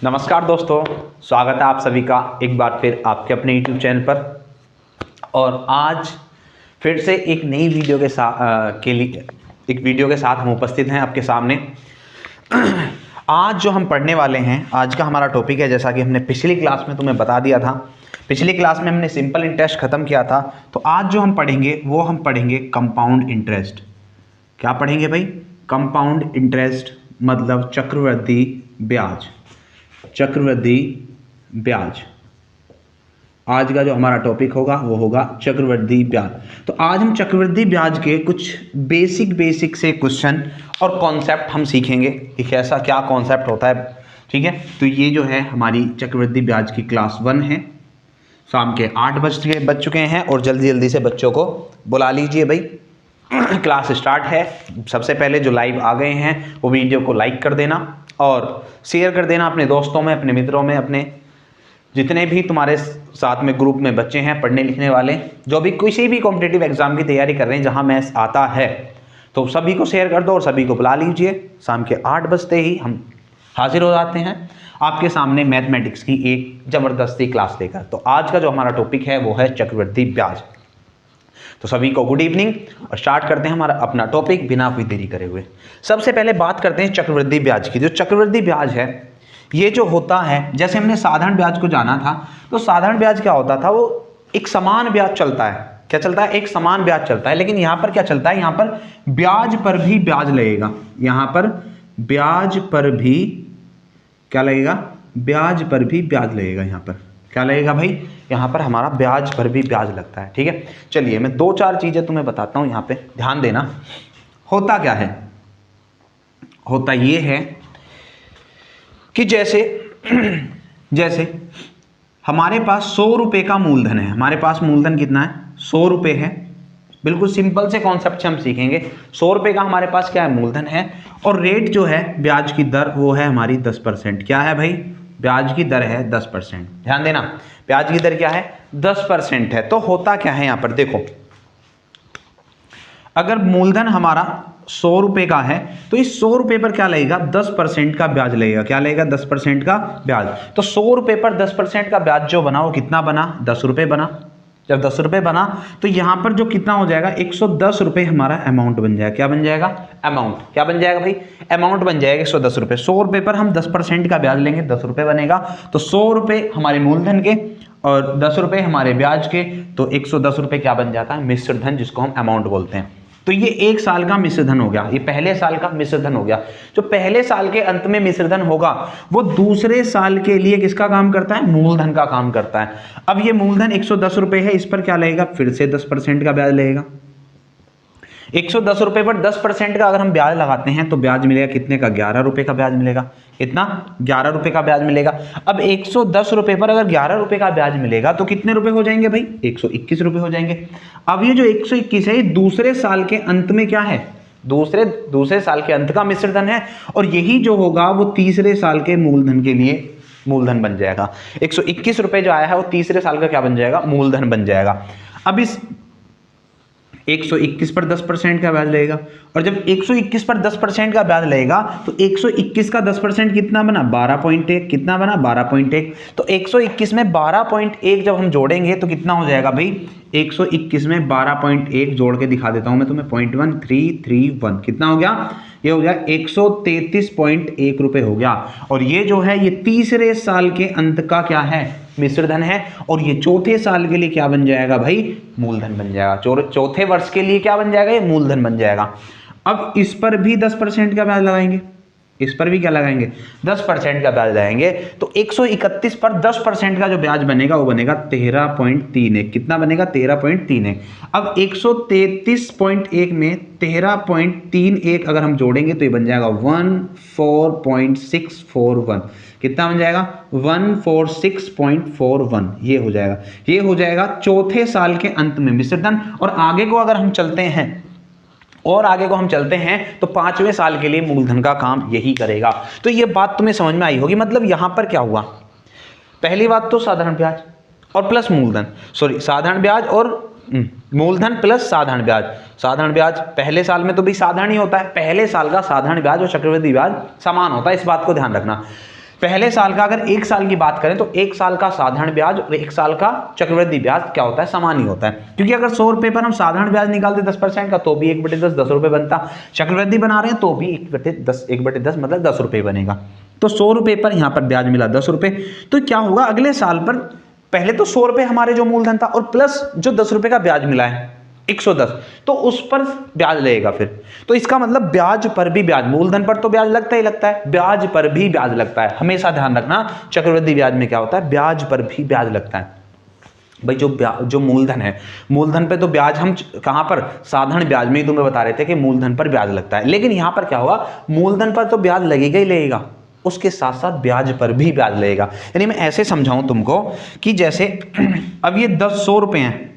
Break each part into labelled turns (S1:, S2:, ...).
S1: नमस्कार दोस्तों, स्वागत है आप सभी का एक बार फिर आपके अपने YouTube चैनल पर। और आज फिर से एक नई वीडियो के साथ हम उपस्थित हैं आपके सामने। आज जो हम पढ़ने वाले हैं, आज का हमारा टॉपिक है, जैसा कि हमने पिछली क्लास में तुम्हें बता दिया था। पिछली क्लास में हमने सिंपल इंटरेस्ट खत्म किया था, तो आज जो हम पढ़ेंगे वो हम पढ़ेंगे कंपाउंड इंटरेस्ट। क्या पढ़ेंगे भाई? कंपाउंड इंटरेस्ट मतलब चक्रवृद्धि ब्याज। चक्रवृद्धि ब्याज आज का जो हमारा टॉपिक होगा वो होगा चक्रवृद्धि ब्याज। तो आज हम चक्रवृद्धि ब्याज के कुछ बेसिक से क्वेश्चन और कॉन्सेप्ट हम सीखेंगे कि कैसा क्या कॉन्सेप्ट होता है। ठीक है, तो ये जो है हमारी चक्रवृद्धि ब्याज की क्लास 1 है। शाम के 8 बज चुके हैं और जल्दी से बच्चों को बुला लीजिए भाई। क्लास स्टार्ट है। सबसे पहले जो लाइव आ गए हैं वो वीडियो को लाइक कर देना और शेयर कर देना अपने दोस्तों में, अपने मित्रों में, अपने जितने भी तुम्हारे साथ में ग्रुप में बच्चे हैं पढ़ने लिखने वाले, जो भी किसी भी कॉम्पिटिटिव एग्जाम की तैयारी कर रहे हैं जहां मैथ्स आता है, तो सभी को शेयर कर दो और सभी को बुला लीजिए। शाम के 8 बजते ही हम हाजिर हो जाते हैं आपके सामने मैथमेटिक्स की एक ज़बरदस्ती क्लास लेकर। तो आज का जो हमारा टॉपिक है वो है चक्रवृद्धि ब्याज। तो सभी को गुड इवनिंग और स्टार्ट करते हैं हमारा अपना टॉपिक बिना कोई देरी करे हुए। सबसे पहले बात करते हैं चक्रवृद्धि ब्याज की। जो चक्रवृद्धि ब्याज है ये जो होता है, जैसे हमने साधारण ब्याज को जाना था, तो साधारण ब्याज क्या होता था, वो एक समान ब्याज चलता है। क्या चलता है? एक समान ब्याज चलता है। लेकिन यहां पर क्या चलता है, यहां पर ब्याज पर भी ब्याज लगेगा। यहां पर ब्याज पर भी क्या लगेगा? ब्याज पर भी ब्याज लगेगा। यहां पर क्या लगेगा भाई? यहाँ पर हमारा ब्याज पर भी ब्याज लगता है। ठीक है, चलिए मैं 2-4 चीजें तुम्हें बताता हूं, यहाँ पे ध्यान देना। होता क्या है? होता ये है कि जैसे हमारे पास 100 रुपए का मूलधन है। हमारे पास मूलधन कितना है? 100 रुपए है। बिल्कुल सिंपल से कॉन्सेप्ट से हम सीखेंगे। 100 रुपए का हमारे पास क्या है? मूलधन है। और रेट जो है, ब्याज की दर, वो है हमारी 10%। क्या है भाई? ब्याज की दर है 10%। ध्यान देना, ब्याज की दर क्या है? 10% है। तो होता क्या है यहाँ पर देखो, अगर मूलधन हमारा 100 रुपए का है तो इस 100 रुपए पर क्या लगेगा? 10% का ब्याज लगेगा। क्या लगेगा? 10% का ब्याज। तो 100 रुपए पर 10% का ब्याज जो बना वो कितना बना? 10 रुपए बना। जब 10 रुपए बना तो यहां पर जो कितना हो जाएगा? 110 रुपए हमारा अमाउंट बन जाएगा। क्या बन जाएगा? अमाउंट। क्या बन जाएगा भाई? अमाउंट बन जाएगा 110 रुपए। 100 रुपए पर हम 10% का ब्याज लेंगे, 10 रुपए बनेगा। तो 100 रुपए हमारे मूलधन के और 10 रुपए हमारे ब्याज के, तो 110 रुपए क्या बन जाता है? मिश्र धन, जिसको हम अमाउंट बोलते हैं। तो ये एक साल का मिश्रधन हो गया। ये पहले साल का मिश्रधन हो गया। जो पहले साल के अंत में मिश्रधन होगा वो दूसरे साल के लिए किसका काम करता है? मूलधन का काम करता है। अब ये मूलधन 110 रुपए है, इस पर क्या लगेगा? फिर से 10% का ब्याज लगेगा। 110 रुपए पर 10% का अगर हम ब्याज लगाते हैं तो ब्याज मिलेगा कितने का? 11 रुपए का ब्याज मिलेगा। कितना? 11 रुपए का ब्याज मिलेगा। अब 110 रुपए पर अगर 11 रुपए का ब्याज मिलेगा तो कितने रुपए हो जाएंगे भाई? 121 रुपए हो जाएंगे। अब ये जो 121 है, ये दूसरे साल के अंत में क्या है? दूसरे साल के अंत का मिश्रधन है। और यही जो होगा वो तीसरे साल के मूलधन के लिए मूलधन बन जाएगा। 121 रुपए जो आया है वो तीसरे साल का क्या बन जाएगा? मूलधन बन जाएगा। अब इस 121 पर 10% का ब्याज लगेगा। और जब 121 पर 10% का ब्याज लगेगा तो 121 का 10% कितना बना? 12.1। कितना बना? 12.1। तो 121 में 12.1 जब हम जोड़ेंगे तो कितना हो जाएगा भाई? 121 में 12.1 जोड़ के दिखा देता हूं मैं तुम्हें। 0.1331 कितना हो गया? ये हो गया 133.1 रुपए हो गया। और ये जो है ये तीसरे साल के अंत का क्या है? मिश्रधन है। और ये चौथे साल के लिए क्या बन जाएगा भाई? मूलधन बन जाएगा। चौथे वर्ष के लिए क्या बन जाएगा? ये मूलधन बन जाएगा। अब इस पर भी 10% का ब्याज लगाएंगे। इस पर भी क्या लगाएंगे? 10% का ब्याज लगाएंगे। तो 131 पर 10% का जो ब्याज बनेगा वो बनेगा 13.31। कितना बनेगा? 13.31। अब 133.1 में 13.31 अगर हम जोड़ेंगे तो ये बन जाएगा 14.641। कितना बन जाएगा? 146.41। ये हो जाएगा। ये हो जाएगा चौथे साल के अंत में मिश्रधन। और आगे को अगर हम चलते हैं तो 5वें साल के लिए मूलधन का काम यही करेगा। तो ये बात तुम्हें समझ में आई होगी। मतलब यहां पर क्या हुआ? पहली बात तो साधारण ब्याज और प्लस मूलधन, साधारण ब्याज और मूलधन प्लस साधारण ब्याज। साधारण ब्याज पहले साल में तो भी साधारण ही होता है। पहले साल का साधारण ब्याज और चक्रवृद्धि ब्याज समान होता है, इस बात को ध्यान रखना। पहले साल का अगर एक साल की बात करें तो एक साल का साधारण ब्याज और एक साल का चक्रवृद्धि ब्याज क्या होता है, समान ही होता है। क्योंकि अगर 100 रुपए पर हम साधारण ब्याज निकालते 10% का तो भी 1/10 10 रुपए बनता, चक्रवृद्धि बना रहे हैं तो भी 1/10 मतलब 10 रुपए बनेगा। तो 100 रुपए पर यहाँ पर ब्याज मिला 10 रुपए, तो क्या होगा अगले साल पर, पहले तो 100 रुपए हमारे जो मूलधन था और प्लस जो 10 रुपए का ब्याज मिला है 110, तो उस पर ब्याज लगेगा फिर। तो इसका मतलब ब्याज पर भी ब्याज, मूलधन पर तो ब्याज लगता ही लगता है, ब्याज पर भी ब्याज लगता है। हमेशा ध्यान रखना चक्रवृद्धि ब्याज में क्या होता है, ब्याज पर भी ब्याज लगता है। भाई जो मूलधन है, मूलधन पे तो ब्याज हम कहां पर, साधारण ब्याज में ही तुम्हें बता रहे थे कि मूलधन पर ब्याज लगता है, लेकिन यहां पर क्या होगा, मूलधन पर तो ब्याज लगेगा ही लगेगा, उसके साथ साथ ब्याज पर भी ब्याज लगेगा। यानी मैं ऐसे समझाऊं तुमको कि जैसे अब ये 100 रुपए हैं,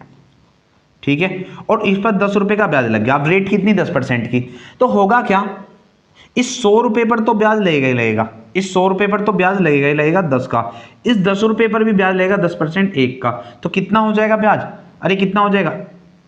S1: ठीक है, और इस पर 10 रुपए का ब्याज लग गया। अब रेट कितनी, 10% की, तो होगा क्या, इस 100 रुपए पर तो ब्याज लगेगा ही लगेगा, इस 100 रुपए पर तो ब्याज लगेगा ही लगेगा 10 का, इस 10 रुपए पर भी ब्याज लगेगा 10% 1 का, तो कितना हो जाएगा ब्याज, अरे कितना हो जाएगा,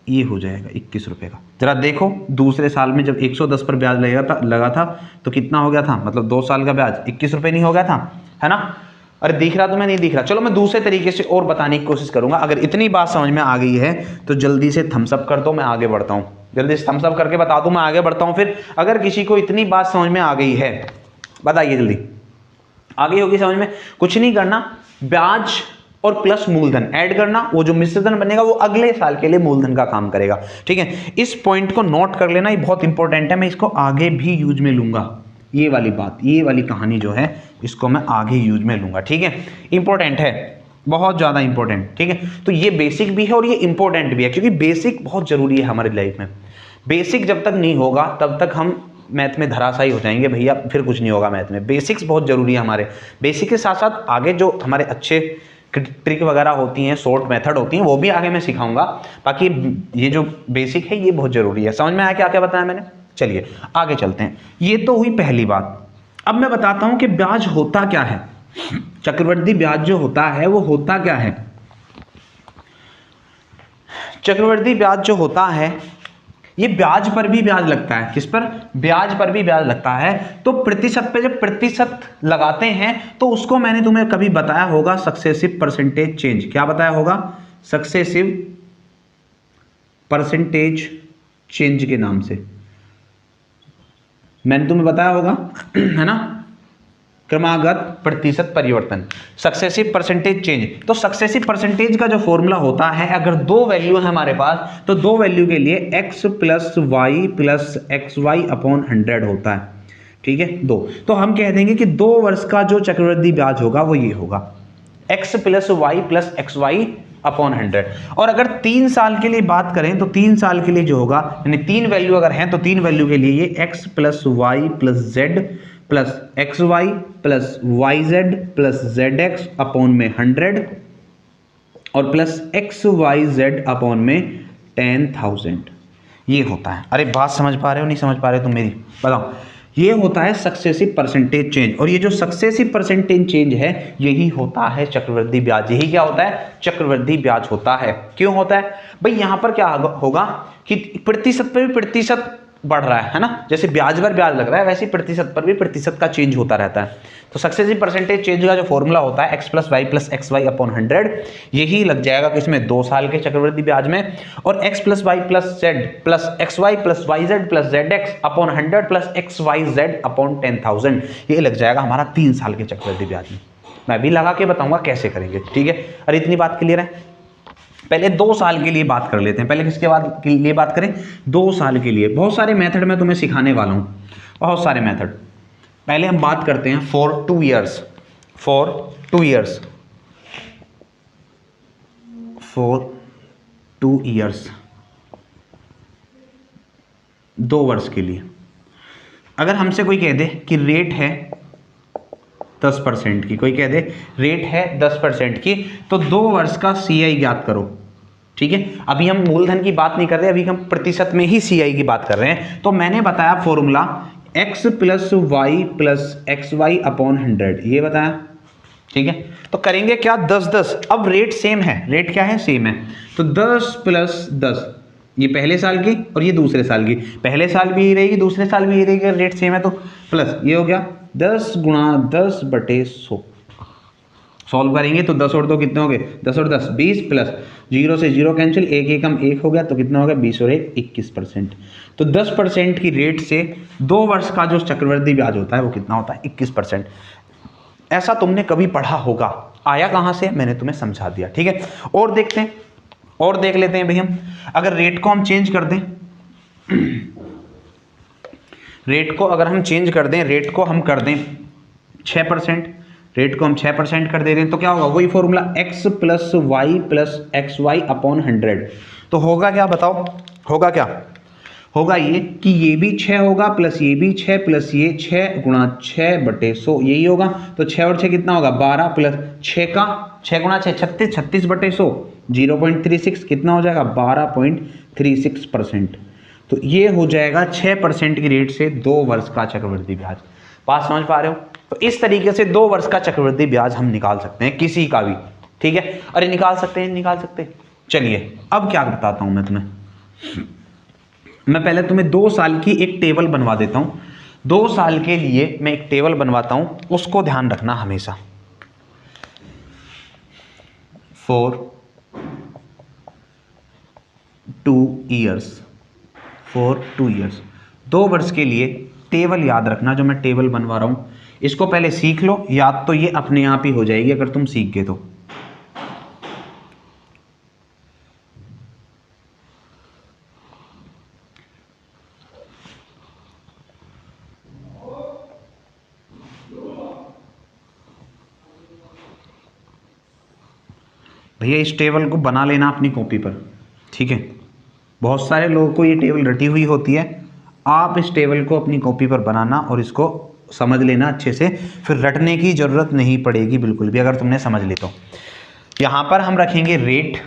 S1: ये हो जाएगा 21 रुपए का। जरा देखो दूसरे साल में जब 110 पर ब्याज लगा था तो कितना हो गया था, मतलब 2 साल का ब्याज 21 रुपए नहीं हो गया था, है ना। अरे दिख रहा तुम्हें, नहीं दिख रहा, चलो मैं दूसरे तरीके से और बताने की कोशिश करूंगा। अगर इतनी बात समझ में आ गई है तो जल्दी से थम्स अप कर दो, मैं आगे बढ़ता हूं, जल्दी से थम्स अप करके बता दूं, मैं आगे बढ़ता हूं। फिर अगर किसी को इतनी बात समझ में आ गई है बताइए, जल्दी आ गई होगी समझ में। कुछ नहीं करना, ब्याज और प्लस मूलधन ऐड करना, वो जो मिश्रधन बनेगा वो अगले साल के लिए मूलधन का काम करेगा, ठीक है। इस पॉइंट को नोट कर लेना, ये बहुत इंपॉर्टेंट है, मैं इसको आगे भी यूज में लूंगा, ये वाली बात, ये वाली कहानी जो है इसको मैं आगे यूज में लूंगा, ठीक है। इंपॉर्टेंट है, बहुत ज्यादा इंपॉर्टेंट, ठीक है। तो ये बेसिक भी है और ये इंपॉर्टेंट भी है, क्योंकि बेसिक बहुत जरूरी है हमारी लाइफ में। बेसिक जब तक नहीं होगा तब तक हम मैथ में धराशायी हो जाएंगे भैया, फिर कुछ नहीं होगा मैथ में। बेसिक्स बहुत जरूरी है हमारे, बेसिक के साथ साथ आगे जो हमारे अच्छे ट्रिक वगैरह होती हैं, शॉर्ट मेथड होती हैं, वो भी आगे मैं सिखाऊंगा। बाकी ये जो बेसिक है ये बहुत जरूरी है। समझ में आया क्या क्या बताया मैंने, चलिए आगे चलते हैं। ये तो हुई पहली बात। अब मैं बताता हूं कि ब्याज होता क्या है, चक्रवृद्धि ब्याज जो होता है वो होता क्या है। चक्रवृद्धि ब्याज जो होता है ये ब्याज पर भी ब्याज लगता है। किस पर, ब्याज पर भी ब्याज लगता है। तो प्रतिशत पे जब प्रतिशत लगाते हैं तो उसको मैंने तुम्हें कभी बताया होगा सक्सेसिव परसेंटेज चेंज। क्या बताया होगा, सक्सेसिव परसेंटेज चेंज के नाम से मैंने तुम्हें बताया होगा, है ना, क्रमागत प्रतिशत परिवर्तन, सक्सेसिव परसेंटेज चेंज। तो सक्सेसिव परसेंटेज का जो फॉर्मूला होता है, अगर दो वैल्यू है हमारे पास तो दो वैल्यू के लिए x plus Y plus X Y upon 100 होता है, ठीक है, दो। तो हम कह देंगे कि 2 वर्ष का जो चक्रवृद्धि ब्याज होगा वो ये होगा, x plus Y plus X Y upon 100। और अगर 3 साल के लिए बात करें तो 3 साल के लिए जो होगा, यानी 3 वैल्यू अगर हैं तो 3 वैल्यू के लिए ये x plus Y plus Z plus X Y plus Y Z plus Z X upon में 100 और plus X Y Z upon में 10,000, ये होता है। अरे बात समझ पा रहे हो, नहीं समझ पा रहे हो तुम मेरी, बताओ। ये होता है सक्सेसिव परसेंटेज चेंज। और ये जो सक्सेसिव परसेंटेज चेंज है यही होता है चक्रवृद्धि ब्याज। यही क्या होता है, चक्रवृद्धि ब्याज होता है। क्यों होता है भाई, यहां पर क्या होगा कि प्रतिशत पर भी प्रतिशत बढ़ रहा है ना, जैसे ब्याज पर ब्याज लग रहा है वैसे प्रतिशत पर भी प्रतिशत का चेंज होता रहता है। तो सक्सेसिव परसेंटेज चेंज का जो फॉर्मूला होता है x plus Y plus X Y upon 100, यही लग जाएगा किसमें, 2 साल के चक्रवृद्धि ब्याज में। और x plus Y plus Z plus X Y plus Y Z plus Z X upon 100 plus X Y Z upon 10,000, ये लग जाएगा हमारा 3 साल के चक्रवृद्धि ब्याज में। मैं भी लगा के बताऊंगा कैसे करेंगे, ठीक है। अरे इतनी बात क्लियर है। पहले 2 साल के लिए बात कर लेते हैं। पहले किसके बाद के लिए बात करें, 2 साल के लिए। बहुत सारे मेथड मैं तुम्हें सिखाने वाला हूं, बहुत सारे मेथड। पहले हम बात करते हैं for 2 years, for 2 years, for 2 years, 2 वर्ष के लिए। अगर हमसे कोई कह दे कि रेट है 10% की, कोई कह दे रेट है 10% की, तो 2 वर्ष का CI ज्ञात करो, ठीक है। अभी हम मूलधन की बात नहीं कर रहे, अभी हम प्रतिशत में ही CI की बात कर रहे हैं। तो मैंने बताया formula x plus Y plus X Y upon 100, ये बताया, ठीक है। तो करेंगे क्या, 10-10। अब रेट सेम है, रेट क्या है, सेम है। तो 10 प्लस 10, ये पहले साल की और ये दूसरे साल की, पहले साल भी ही रहेगी दूसरे साल भी ही रहेगी, रेट सेम है तो प्लस ये हो गया 10 गुणा 10 बटे 100। सॉल्व करेंगे तो 10 और 2 कितने हो गए, 10 और 10 20 प्लस 0 से 0 कैंसिल, 1 एकम 1 हो गया तो कितना हो गया 20 और 1 21%। तो 10% की रेट से 2 वर्ष का जो चक्रवृद्धि ब्याज होता है वो कितना होता है 21%। ऐसा तुमने कभी पढ़ा होगा, आया कहां से मैंने तुम्हें समझा दिया। ठीक है, और देखते हैं, और देख लेते हैं भाई हम, अगर रेट को हम चेंज कर दें, रेट को अगर हम चेंज कर दें, रेट को हम कर दें 6%, रेट को हम 6% कर दे रहे हैं तो क्या होगा, वही formula x plus Y plus X Y upon 100। तो होगा क्या बताओ, होगा क्या, होगा ये कि ये भी 6 होगा प्लस ये भी 6 प्लस ये 6 गुणा 6 बटे 100, यही होगा। तो 6 और 6 कितना होगा 12 प्लस 6 का 6 गुणा 6 36, 36 बटे 100 0.36 कितना हो जाएगा 12.36%। तो ये हो जाएगा 6% की रेट से 2 वर्ष का चक्रवृद्धि ब्याज। बात समझ पा रहे हो? तो इस तरीके से 2 वर्ष का चक्रवृद्धि ब्याज हम निकाल सकते हैं किसी का भी। ठीक है, अरे निकाल सकते हैं, निकाल सकते हैं। चलिए अब क्या बताता हूं मैं तुम्हें, मैं पहले तुम्हें 2 साल की एक टेबल बनवा देता हूं। 2 साल के लिए मैं एक टेबल बनवाता हूं, उसको ध्यान रखना हमेशा। फॉर 2 ईयर्स, फॉर 2 ईयर्स, 2 वर्ष के लिए टेबल याद रखना। जो मैं टेबल बनवा रहा हूं इसको पहले सीख लो, याद तो ये अपने आप ही हो जाएगी अगर तुम सीख गए तो। भैया इस टेबल को बना लेना अपनी कॉपी पर, ठीक है। बहुत सारे लोगों को ये टेबल रटी हुई होती है, आप इस टेबल को अपनी कॉपी पर बनाना और इसको समझ लेना अच्छे से, फिर रटने की ज़रूरत नहीं पड़ेगी बिल्कुल भी अगर तुमने समझ ली तो। यहाँ पर हम रखेंगे रेट,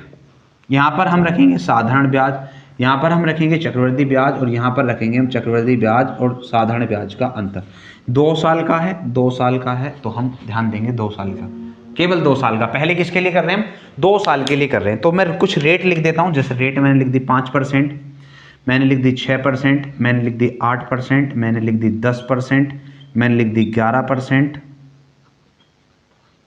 S1: यहाँ पर हम रखेंगे साधारण ब्याज, यहाँ पर हम रखेंगे चक्रवृद्धि ब्याज और यहाँ पर रखेंगे हम चक्रवृद्धि ब्याज और साधारण ब्याज का अंतर। 2 साल का है, 2 साल का है तो हम ध्यान देंगे 2 साल का, केवल 2 साल का। पहले किसके लिए कर रहे हैं हम, 2 साल के लिए कर रहे हैं। तो मैं कुछ रेट लिख देता हूँ, जैसे रेट मैंने लिख दी 5%, मैंने लिख दी 6%, मैंने लिख दी 8%, मैंने लिख दी 10%, मैंने लिख दी 11%,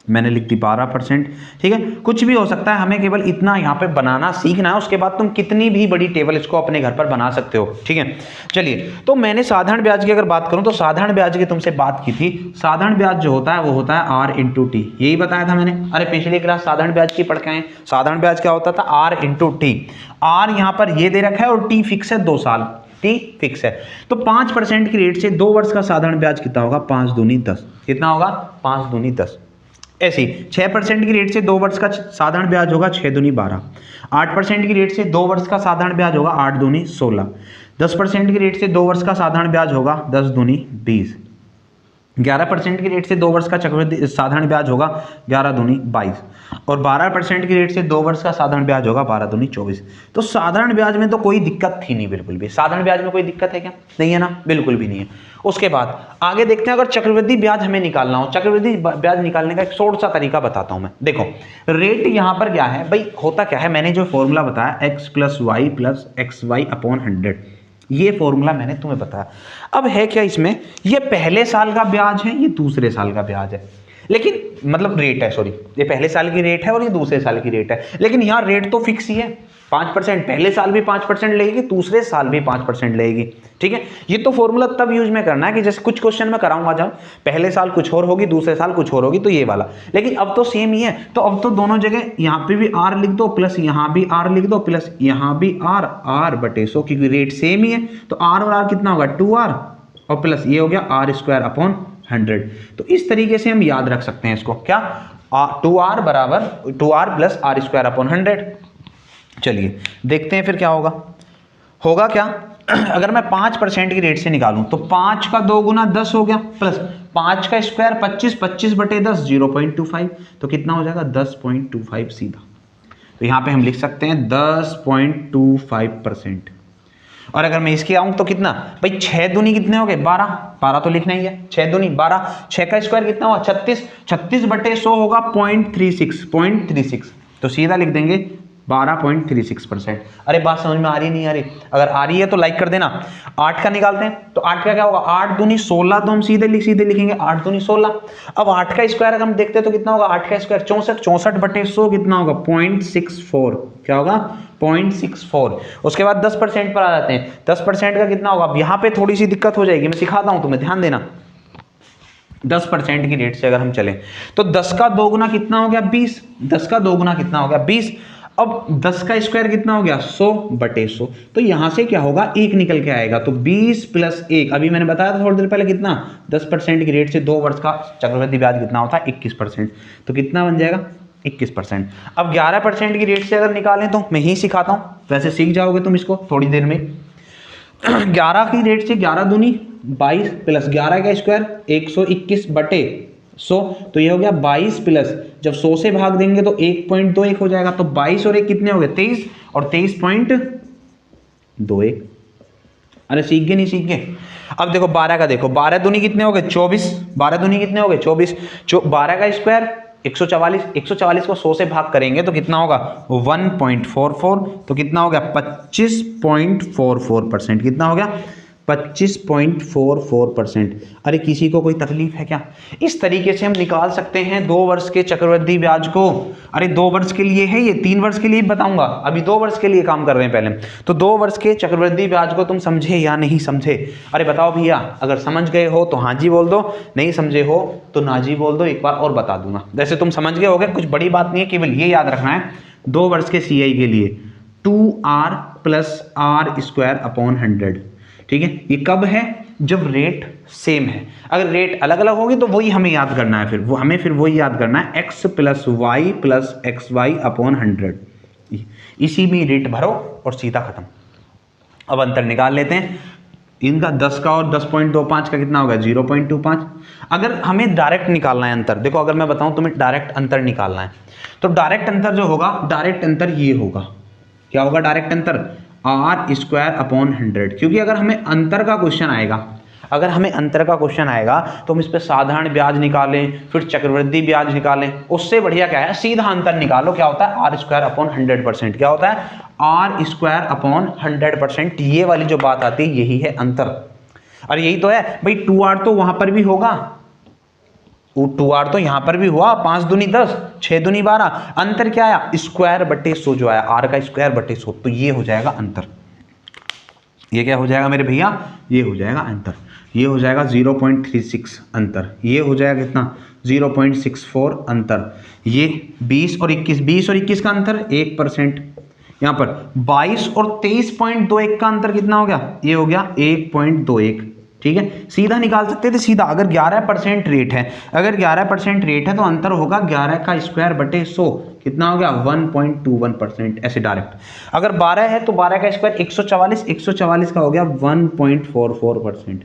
S1: मैंने लिख दी 12%। ठीक है, कुछ भी हो सकता है, हमें केवल इतना यहाँ पे बनाना सीखना है, उसके बाद तुम कितनी भी बड़ी टेबल इसको अपने घर पर बना सकते हो। ठीक है, चलिए तो मैंने साधारण ब्याज की अगर बात करूं तो साधारण ब्याज की तुमसे बात की थी। साधारण ब्याज जो होता है वो होता है R इंटू टी, यही बताया था मैंने। अरे पिछली क्लास साधारण ब्याज की पढ़ के आए। साधारण ब्याज क्या होता था, R इंटू टी। R यहाँ पर ये दे रखा है और टी फिक्स है, 2 साल टी फिक्स है। तो 5% की रेट से 2 वर्ष का साधारण ब्याज कितना होगा, 5 दूनी 10। कितना होगा, 5 दूनी 10। ऐसी 6% की रेट से 2 वर्ष का साधारण ब्याज होगा 6 दूनी 12। 8% की रेट से 2 वर्ष का साधारण ब्याज होगा 8 दूनी 16। 10% की रेट से 2 वर्ष का साधारण ब्याज होगा 10 दूनी 20। 11% की रेट से 2 वर्ष का चक्रवृद्धि साधारण ब्याज होगा 11 दूनी 22 और 12% की रेट से 2 वर्ष का साधारण ब्याज होगा 12 दूनी 24। तो साधारण ब्याज में तो कोई दिक्कत थी नहीं बिल्कुल भी। साधारण ब्याज में कोई दिक्कत है क्या, नहीं है ना, बिल्कुल भी नहीं है। उसके बाद आगे देखते हैं, अगर चक्रवृद्धि ब्याज हमें निकालना हो, चक्रवृद्धि ब्याज निकालने का एक शॉर्ट सा तरीका बताता हूं मैं। देखो रेट यहां पर क्या है भाई, होता क्या है, मैंने जो फॉर्मूला बताया x plus Y plus X Y upon 100, ये फॉर्मूला मैंने तुम्हें बताया। अब है क्या इसमें, ये पहले साल का ब्याज है, ये दूसरे साल का ब्याज है, लेकिन मतलब रेट है, सॉरी, ये पहले साल की रेट है और ये दूसरे साल की रेट है, लेकिन यहाँ रेट तो फिक्स ही है 5%। पहले साल भी 5% लगेगी, दूसरे साल भी 5% लगेगी। ठीक है, ये तो फॉर्मूला तब यूज में करना है कि जैसे कुछ क्वेश्चन में कराऊंगा, जब पहले साल कुछ और होगी, दूसरे साल कुछ और होगी, तो ये वाला। लेकिन अब तो सेम ही है, तो अब तो दोनों जगह यहाँ पे भी R लिख दो प्लस यहाँ भी R लिख दो प्लस यहाँ भी R बटे 100, क्योंकि रेट सेम ही है। तो R और R कितना होगा 2R और प्लस ये हो गया R² अपॉन 100। तो इस तरीके से हम याद रख सकते हैं इसको, क्या 2R बराबर 2R प्लस R² अपॉन 100। चलिए देखते हैं फिर क्या होगा। होगा क्या, अगर मैं 5% की रेट से निकालूं तो 5 का 2 गुना 10 हो गया, प्लस 5 का स्क्वायर 25, 25 बटे 10 0.25, तो कितना हो जाएगा 10.25 सीधा। तो यहां पे हम लिख सकते हैं 10.25%। और अगर मैं इसकी आऊं तो कितना भाई, 6 दूनी कितने हो गए 12, 12 तो लिखना ही है, 6 दूनी 12, 6 का स्क्वायर कितना हुआ 36, 36 बटे 100 होगा 0.36, तो सीधा लिख देंगे 12.36%। अरे बात समझ में आ रही नहीं आ रही? अगर आ रही है तो लाइक कर देना। 8 का निकालते हैं तो 8 का क्या होगा, 8 दूनी 16, तो हम सीधे लिखेंगे 8 दूनी 16। अब 8 का स्क्वायर अगर हम देखते हैं तो कितना होगा, 8 का स्क्वायर 64, 64/100 कितना होगा 0.64, क्या होगा 0.64। उसके बाद 10% पर आ जाते हैं, 10% का कितना होगा, अब यहाँ पे थोड़ी सी दिक्कत हो जाएगी, मैं सिखाता हूँ तुम्हें, ध्यान देना। 10% की रेट से अगर हम चलें तो 10 का दोगुना कितना हो गया 20, 10 का दोगुना कितना हो गया 20। अब 10 का स्क्वायर कितना हो गया 100/100, तो यहां से क्या होगा 1 निकल के आएगा, तो 20 + 1, अभी मैंने बताया था थोड़ी देर पहले कितना, 10% की रेट से 2 वर्ष का चक्रवृद्धि ब्याज कितना होता है 21%, तो कितना बन जाएगा 21%। अब 11% की रेट से अगर निकालें तो मैं ही सिखाता हूं, वैसे सीख जाओगे तुम इसको थोड़ी देर में। 11 की रेट से 11 दूनी 22 + 11 का स्क्वायर 121/100, तो ये हो गया 22 प्लस, जब 100 से भाग देंगे तो 1.21 हो जाएगा, तो 22 और 1 कितने हो गए 23, और 23.21। अरे सीख गए नहीं सीख गए? अब देखो 12 का, देखो 12 दूनी कितने हो गए 24, 12 दूनी कितने हो गए 24, 12 का स्क्वायर 144, 144 को 100 से भाग करेंगे तो कितना होगा 1.44, तो कितना हो गया 25.44%, कितना हो गया 25.44%। अरे किसी को कोई तकलीफ है क्या? इस तरीके से हम निकाल सकते हैं 2 वर्ष के चक्रवृद्धि ब्याज को। अरे 2 वर्ष के लिए है ये, 3 वर्ष के लिए बताऊंगा, अभी 2 वर्ष के लिए काम कर रहे हैं पहले। तो 2 वर्ष के चक्रवृद्धि ब्याज को तुम समझे या नहीं समझे? अरे बताओ भैया, अगर समझ गए हो तो हाँ जी बोल दो, नहीं समझे हो तो ना जी बोल दो, एक बार और बता दूंगा। वैसे तुम समझ गए होगे, कुछ बड़ी बात नहीं है, केवल ये याद रखना है 2 वर्ष के CI के लिए 2r + r²/100, ठीक है। ये कब है? जब रेट सेम है। अगर रेट अलग अलग होगी तो वही हमें याद करना है, फिर वही याद करना है x + y + xy/100, इसी में रेट भरो और सीधा खत्म। अब अंतर निकाल लेते हैं इनका, 10 का और 10.25 का कितना होगा 0.25। अगर हमें डायरेक्ट निकालना है अंतर, देखो अगर मैं बताऊं तुम्हें डायरेक्ट अंतर निकालना है तो डायरेक्ट अंतर जो होगा, डायरेक्ट अंतर ये होगा, क्या होगा डायरेक्ट अंतर r²/100, क्योंकि अगर हमें अंतर का क्वेश्चन आएगा, तो हम इस पर साधारण ब्याज निकालें, फिर चक्रवृद्धि ब्याज निकालें, उससे बढ़िया क्या है सीधा अंतर निकालो, क्या होता है r²/100%, क्या होता है r²/100%। ये वाली जो बात आती है यही है अंतर। और यही तो है भाई, 2r तो वहां पर भी होगा, 2r तो यहां पर भी हुआ, 5 दूनी 10, 6 दूनी 12, अंतर क्या आया ²/100 जो आया, r का ²/100, तो ये हो जाएगा अंतर। ये क्या हो जाएगा मेरे भैया, ये हो जाएगा अंतर, ये हो जाएगा 0.36 अंतर, ये हो जाएगा कितना 0.64 अंतर, ये 20 और 21 का अंतर 1%, यहाँ पर 22 और 23.21 का अंतर कितना हो गया, ये हो गया 1.21, ठीक है। सीधा निकाल सकते थे सीधा, अगर 11% रेट है, तो अंतर होगा 11 का ²/100, कितना हो गया 1.21%, ऐसे डायरेक्ट। अगर 12 है तो 12 का स्क्वायर 144 का हो गया 1.44%।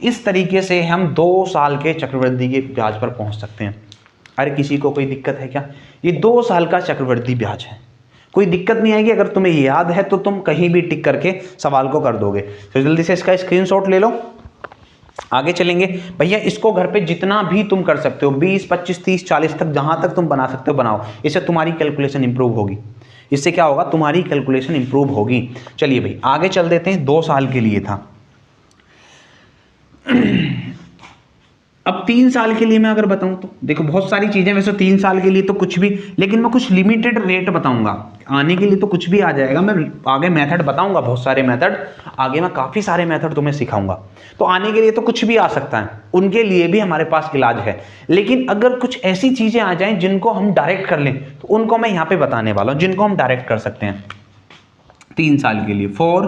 S1: इस तरीके से हम 2 साल के चक्रवृद्धि के ब्याज पर पहुंच सकते हैं। अरे किसी को कोई दिक्कत है क्या? ये 2 साल का चक्रवृद्धि ब्याज है, कोई दिक्कत नहीं आएगी। अगर तुम्हें याद है तो तुम कहीं भी टिक करके सवाल को कर दोगे। तो जल्दी से इसका स्क्रीनशॉट ले लो, आगे चलेंगे भैया। इसको घर पे जितना भी तुम कर सकते हो, 20, 25, 30, 40 तक, जहां तक तुम बना सकते हो बनाओ, इससे तुम्हारी कैलकुलेशन इंप्रूव होगी। इससे क्या होगा, तुम्हारी कैलकुलेशन इंप्रूव होगी। चलिए भाई आगे चल देते हैं। 2 साल के लिए था, अब 3 साल के लिए मैं अगर बताऊं तो देखो बहुत सारी चीजें, वैसे 3 साल के लिए तो कुछ भी, लेकिन मैं कुछ लिमिटेड रेट बताऊंगा। आने के लिए तो कुछ भी आ जाएगा, मैं आगे मेथड बताऊंगा, बहुत सारे मेथड आगे, मैं काफी सारे मेथड तुम्हें सिखाऊंगा। तो आने के लिए तो कुछ भी आ सकता है, उनके लिए भी हमारे पास इलाज है। लेकिन अगर कुछ ऐसी चीजें आ जाएं जिनको हम डायरेक्ट कर लें, तो उनको मैं यहाँ पे बताने वाला हूँ, जिनको हम डायरेक्ट कर सकते हैं 3 साल के लिए, 4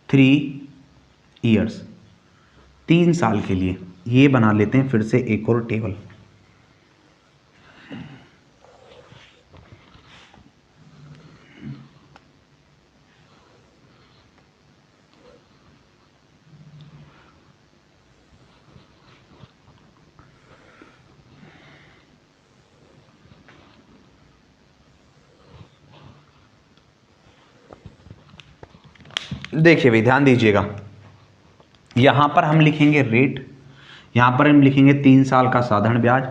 S1: 3 ईयर्स, 3 साल के लिए। ये बना लेते हैं फिर से एक और टेबल। देखिए भाई ध्यान दीजिएगा, यहां पर हम लिखेंगे रेट, यहाँ पर हम लिखेंगे 3 साल का साधारण ब्याज,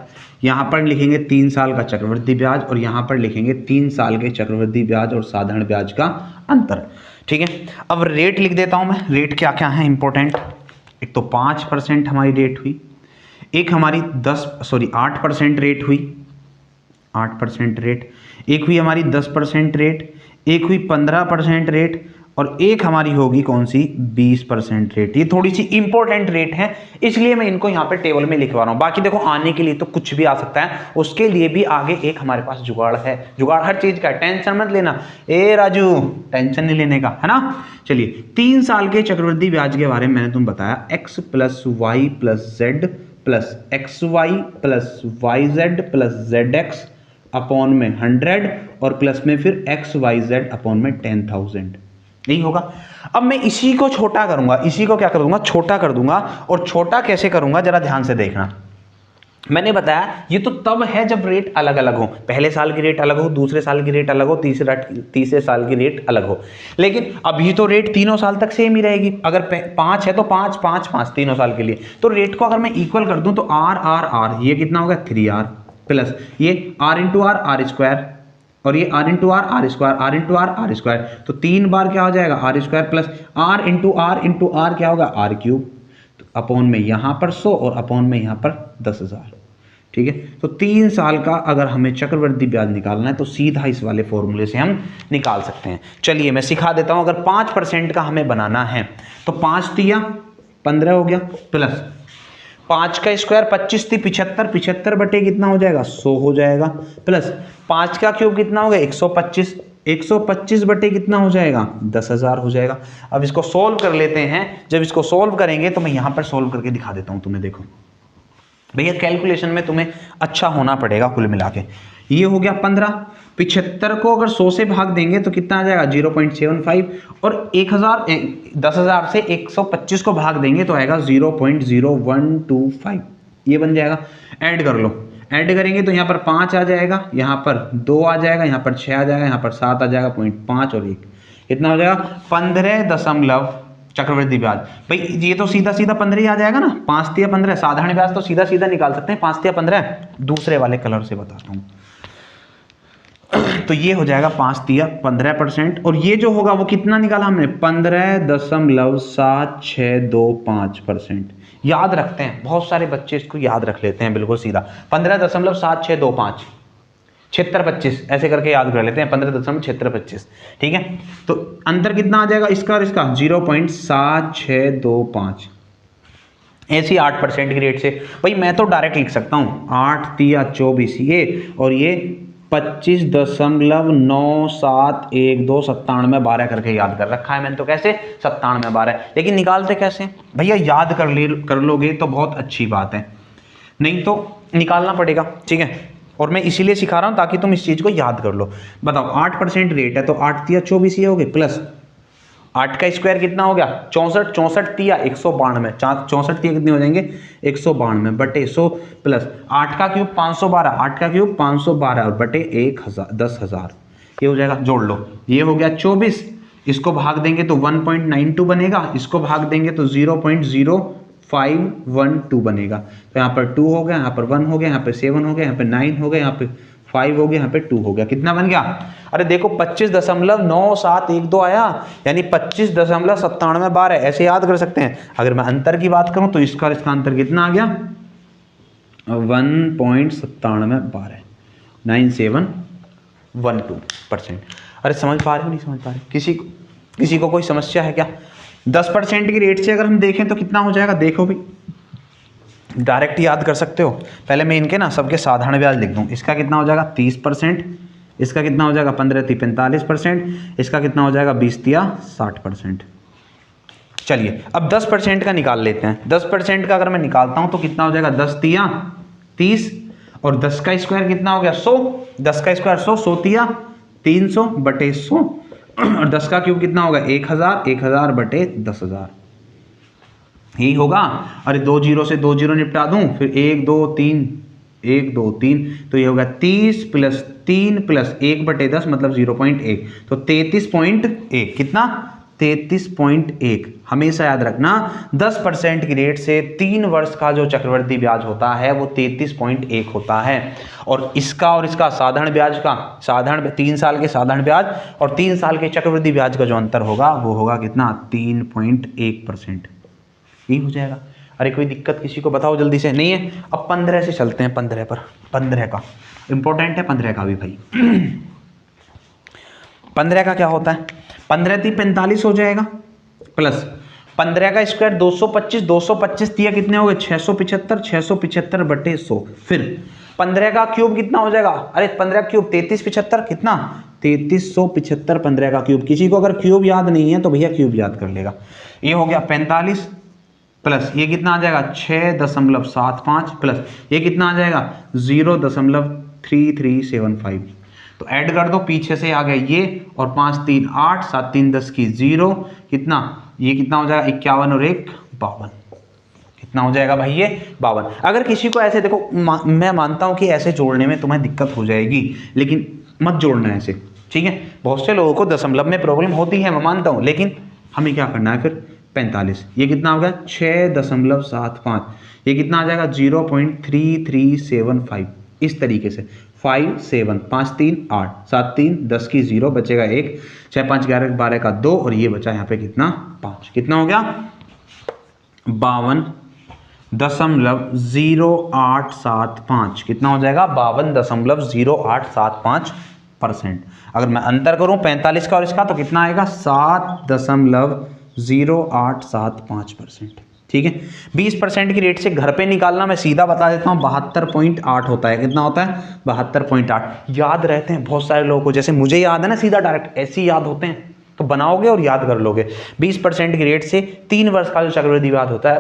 S1: यहाँ पर लिखेंगे 3 साल का चक्रवृद्धि ब्याज, और यहाँ पर लिखेंगे 3 साल के चक्रवृद्धि ब्याज और साधारण ब्याज का अंतर। ठीक है, अब रेट लिख देता हूँ मैं। रेट क्या क्या है इंपॉर्टेंट, एक तो 5% हमारी रेट हुई, एक हमारी 8% रेट हुई, 8% रेट, एक हुई हमारी 10% रेट, एक हुई 15% रेट, और एक हमारी होगी कौन सी, 20% रेट। ये थोड़ी सी इंपॉर्टेंट रेट है, इसलिए मैं इनको यहाँ पे टेबल में लिखवा रहा हूँ। बाकी देखो आने के लिए तो कुछ भी आ सकता है, उसके लिए भी आगे एक हमारे पास जुगाड़ है। जुगाड़ हर चीज का, टेंशन मत लेना। ए राजू, टेंशन नहीं लेने का, है ना। चलिए, 3 साल के चक्रवृद्धि ब्याज के बारे में मैंने तुम बताया, x plus Y plus Z plus X Y plus Y Z plus Z X upon में 100 और प्लस में फिर एक्स वाई जेड अपॉन में 10,000, यही होगा। अब मैं इसी को छोटा करूंगा, इसी को क्या कर दूंगा, छोटा कर दूंगा। और छोटा कैसे करूंगा जरा ध्यान से देखना। मैंने बताया ये तो तब है जब रेट अलग अलग हो, पहले साल की रेट अलग हो, दूसरे साल की रेट अलग हो, तीसरे साल की रेट अलग हो। लेकिन अभी तो रेट तीनों साल तक सेम ही रहेगी। अगर 5 है तो 5 5 5 तीनों साल के लिए। तो रेट को अगर मैं इक्वल कर दूं तो आर आर आर, ये कितना होगा 3r प्लस ये r into R R square, और ये r into R square, r into R square. तो 3 बार क्या हो जाएगा r square plus r into R क्या होगा r क्यूब, तो अपॉन में यहाँ पर 100 और अपॉन में यहाँ पर 10,000। ठीक है, तो 3 साल का अगर हमें चक्रवृद्धि ब्याज निकालना है तो सीधा इस वाले फॉर्मूले से हम निकाल सकते हैं। चलिए मैं सिखा देता हूं। अगर 5% का हमें बनाना है तो 5 तिया 15 हो गया, प्लस 5 का स्क्वायर 25 थी 75, 75 बटे कितना हो जाएगा 100 हो जाएगा, प्लस 5 का क्यूब कितना हो गया 125, 125 बटे कितना हो जाएगा 10,000 हो जाएगा। अब इसको सोल्व कर लेते हैं। जब इसको सोल्व करेंगे तो मैं यहाँ पर सोल्व करके दिखा देता हूँ तुम्हें। देखो भैया, कैलकुलेशन में तुम्हें अच्छा होना पड़ेगा कुल मिला के। ये हो गया 15, 75 को अगर 100 से भाग देंगे तो कितना आ जाएगा 0.75, और 10,000 से 125 को भाग देंगे तो आएगा 0.0125, ये बन जाएगा। ऐड कर लो, ऐड करेंगे तो यहाँ पर 5 आ जाएगा, यहाँ पर 2 आ जाएगा, यहाँ पर 6 आ जाएगा, यहाँ पर 7 आ जाएगा, 0.5 और 1 कितना हो जाएगा 15 चक्रवृद्धि ब्याज। भाई ये तो सीधा सीधा 15 ही आ जाएगा ना, 5 तिया 15। साधारण ब्याज तो सीधा सीधा निकाल सकते हैं, 5 तिया 15। दूसरे वाले कलर से बताता हूँ। तो ये हो जाएगा 5 तिया 15%, और ये जो होगा वो कितना निकाला हमने 15.7625%। याद रखते हैं, बहुत सारे बच्चे इसको याद रख लेते हैं बिल्कुल सीधा, 15.7625 7625 ऐसे करके याद कर लेते हैं, 15.7625। ठीक है, तो अंतर कितना आ जाएगा इसका और इसका 0.7625। ऐसी 8% की रेट से। भाई मैं तो डायरेक्ट लिख सकता हूँ 8 तिया 24 ये, और ये 25.971297 करके याद कर रखा है मैंने। तो कैसे 9712, लेकिन निकालते कैसे भैया, याद कर लोगे तो बहुत अच्छी बात है, नहीं तो निकालना पड़ेगा। ठीक है, और मैं इसीलिए सिखा रहा हूं ताकि तुम इस चीज को याद कर लो। बताओ 8% रेट है तो 8 तिया 24 ये हो गए, प्लस 8 का स्क्वायर कितना हो गया 64, 64 तिया 192, 64 तिया कितने हो जाएंगे 192 बटे 100, प्लस 8 का क्यूब 512, 8 का क्यूब 512 और बटे 10,000, ये हो जाएगा। जोड़ लो, ये हो गया 24, इसको भाग देंगे तो 1.92 बनेगा, इसको भाग देंगे तो 0.0512 बनेगा। तो यहाँ पर 2 हो गया, यहाँ पर 1 हो गया, यहाँ पे 7 हो गया, यहाँ पे 9 हो गया, यहाँ पे 5 हो गया, यहाँ पे 2 हो गया। कितना बन गया, अरे देखो 25.9712 आया, यानी 25.9712। ऐसे याद कर सकते हैं। अगर मैं अंतर की बात करूं तो इसका अंतर कितना आ गया 1.9712, 9712%। अरे समझ पा रहे हो नहीं समझ पा रहे, किसी को कोई समस्या है क्या? 10% की रेट से अगर हम देखें तो कितना हो जाएगा, देखो भाई डायरेक्ट याद कर सकते हो। पहले मैं इनके ना सबके साधारण ब्याज लिख दूं। इसका कितना हो जाएगा 30%, इसका कितना हो जाएगा 15-45%, इसका कितना हो जाएगा 20-60%। चलिए अब 10% का निकाल लेते हैं। 10% का अगर मैं निकालता हूं तो कितना हो जाएगा 10-30, और 10 का स्क्वायर कितना हो गया 100, 10 का स्क्वायर 100, 100 तिया 300 बटे 100, और 10 का क्यूब कितना होगा 1000, 1000 बटे 10,000, यही होगा। अरे 2 जीरो से 2 जीरो निपटा दूं, फिर 1 2 3 1 2 3, तो ये होगा 30 प्लस 3 प्लस 1 बटे 10 मतलब 0.1, तो 33.1 कितना 33.1। हमेशा याद रखना 10% की रेट से 3 वर्ष का जो चक्रवृद्धि ब्याज होता है वो 33.1 होता है। और इसका साधारण ब्याज का 3 साल के साधारण ब्याज और 3 साल के चक्रवृद्धि ब्याज का जो अंतर होगा वो होगा कितना 3.1%। ये हो जाएगा। अरे कोई दिक्कत किसी को बताओ जल्दी से। नहीं है? अब 15 से चलते हैं। 15 पर 15 का इंपॉर्टेंट है, 15 का भी भाई। 15 का क्या होता है? 15 × 45 हो जाएगा प्लस 15 का स्क्वायर 225, 225 दिया कितने हो गए 675, 675 बटे 100। फिर 15 का क्यूब कितना हो जाएगा? अरे 15 क्यूब 3375 कितना 3375 15 का क्यूब। किसी को अगर क्यूब याद नहीं है तो भैया क्यूब याद कर लेगा। ये हो गया 45 प्लस ये कितना आ जाएगा 6.75 प्लस ये कितना आ जाएगा 0.3375। तो ऐड कर दो, पीछे से आ गया ये और 5 3 8 7 3 10 की 0 कितना ये कितना हो जाएगा 51 और 1 52। कितना हो जाएगा भाई ये 52। अगर किसी को ऐसे देखो मैं मानता हूं कि ऐसे जोड़ने में तुम्हें दिक्कत हो जाएगी लेकिन मत जोड़ना ऐसे, ठीक है। बहुत से लोगों को दशमलव में प्रॉब्लम होती है मैं मानता हूं, लेकिन हमें क्या करना है फिर 45 ये कितना हो गया 6.75 ये कितना आ जाएगा 0.3375। इस तरीके से 5 7 5 3 8 7 3 10 की 0 बचेगा 1 6 5 11 12 का 2 और ये बचा यहाँ पे कितना 5। कितना हो गया 52.0875। कितना हो जाएगा 52.0875%। अगर मैं अंतर करूं 45 का और इसका तो कितना आएगा 7.0875%। ठीक है। 20% की रेट से घर पे निकालना मैं सीधा बता देता हूँ 72.8 होता है। कितना होता है 72.8। याद रहते हैं बहुत सारे लोगों को, जैसे मुझे याद है ना सीधा डायरेक्ट ऐसे ही याद होते हैं, तो बनाओगे और याद कर लोगे। 20% की रेट से 3 वर्ष का जो चक्रवृद्धि ब्याज होता